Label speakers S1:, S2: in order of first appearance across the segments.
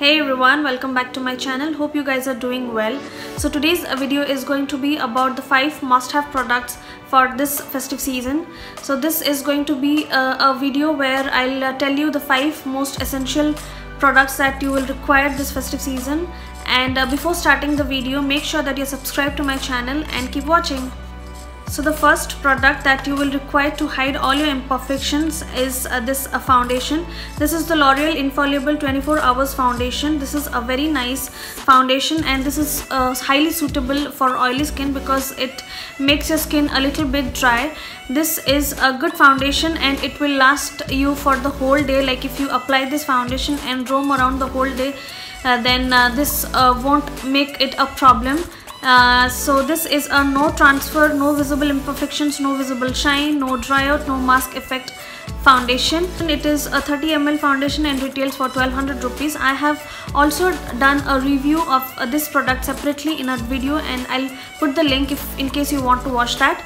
S1: Hey everyone, welcome back to my channel. Hope you guys are doing well. So today's video is going to be about the 5 must-have products for this festive season. So this is going to be a video where I'll tell you the 5 most essential products that you will require this festive season. And before starting the video, make sure that you're subscribed to my channel and keep watching. So the first product that you will require to hide all your imperfections is this foundation. This is the L'Oreal Infallible 24 Hours Foundation. This is a very nice foundation and this is highly suitable for oily skin because it makes your skin a little bit dry. This is a good foundation and it will last you for the whole day. Like if you apply this foundation and roam around the whole day, then this won't make it a problem. So this is a no transfer, no visible imperfections, no visible shine, no dry out, no mask effect foundation. And it is a 30 ml foundation and retails for 1200 rupees. I have also done a review of this product separately in a video and I'll put the link in case you want to watch that.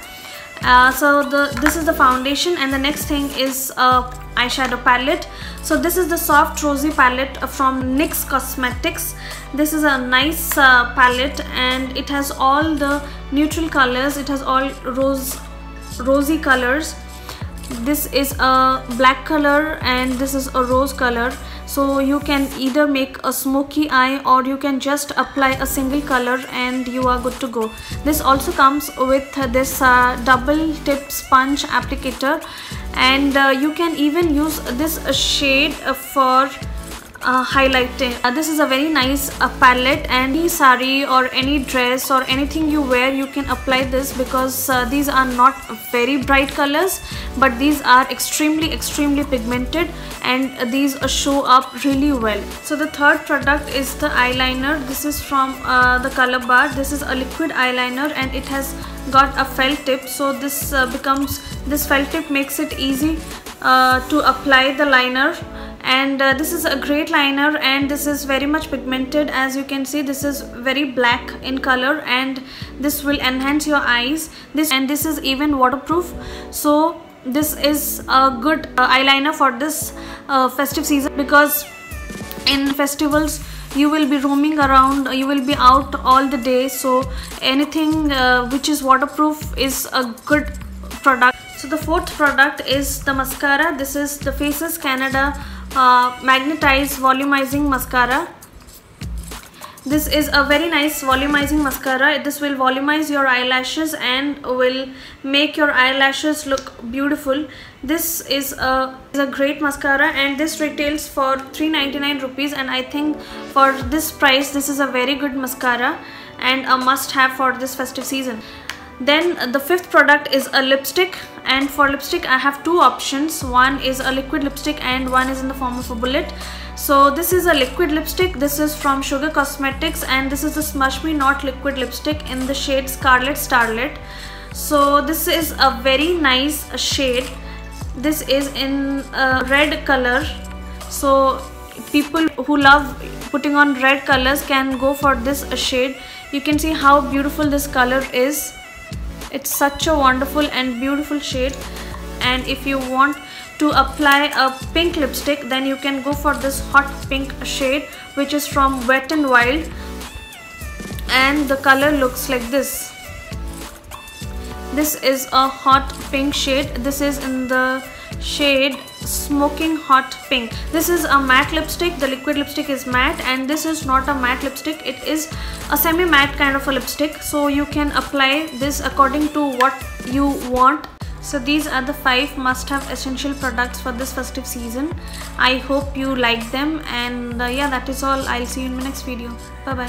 S1: This is the foundation, and the next thing is eyeshadow palette. So this is the soft rosy palette from NYX Cosmetics. This is a nice palette and it has all the neutral colors. It has all rosy colors. This is a black color and this is a rose color. So you can either make a smoky eye or you can just apply a single color and you are good to go. This also comes with this double tip sponge applicator, and you can even use this shade for highlighting. This is a very nice palette, and any sari or any dress or anything you wear, you can apply this because these are not very bright colors, but these are extremely pigmented and these show up really well. So the third product is the eyeliner. This is from the color bar. This is a liquid eyeliner and it has got a felt tip, so this felt tip makes it easy to apply the liner. And this is a great liner and this is very much pigmented. As you can see, this is very black in color and this will enhance your eyes. This is even waterproof, so this is a good eyeliner for this festive season, because in festivals you will be roaming around, you will be out all the day, so anything which is waterproof is a good product. So the fourth product is the mascara. This is the Faces Canada magnetized volumizing mascara. This is a very nice volumizing mascara. This will volumize your eyelashes and will make your eyelashes look beautiful. This is a great mascara and this retails for 399 rupees, and I think for this price this is a very good mascara and a must have for this festive season. Then the fifth product is a lipstick, and for lipstick I have two options. One is a liquid lipstick and one is in the form of a bullet. So this is a liquid lipstick. This is from Sugar Cosmetics and this is the Smush Me Not liquid lipstick in the shade Scarlet Starlet. So this is a very nice shade. This is in red color, so people who love putting on red colors can go for this shade. You can see how beautiful this color is. It's such a wonderful and beautiful shade. And if you want to apply a pink lipstick, then you can go for this hot pink shade, which is from Wet n Wild, and the color looks like this. This is a hot pink shade. This is in the shade Smoking Hot Pink. This is a matte lipstick. The liquid lipstick is matte and this is not a matte lipstick. It is a semi-matte kind of a lipstick, so you can apply this according to what you want. So these are the 5 must-have essential products for this festive season. I hope you like them, and yeah, that is all. I'll see you in my next video. Bye bye.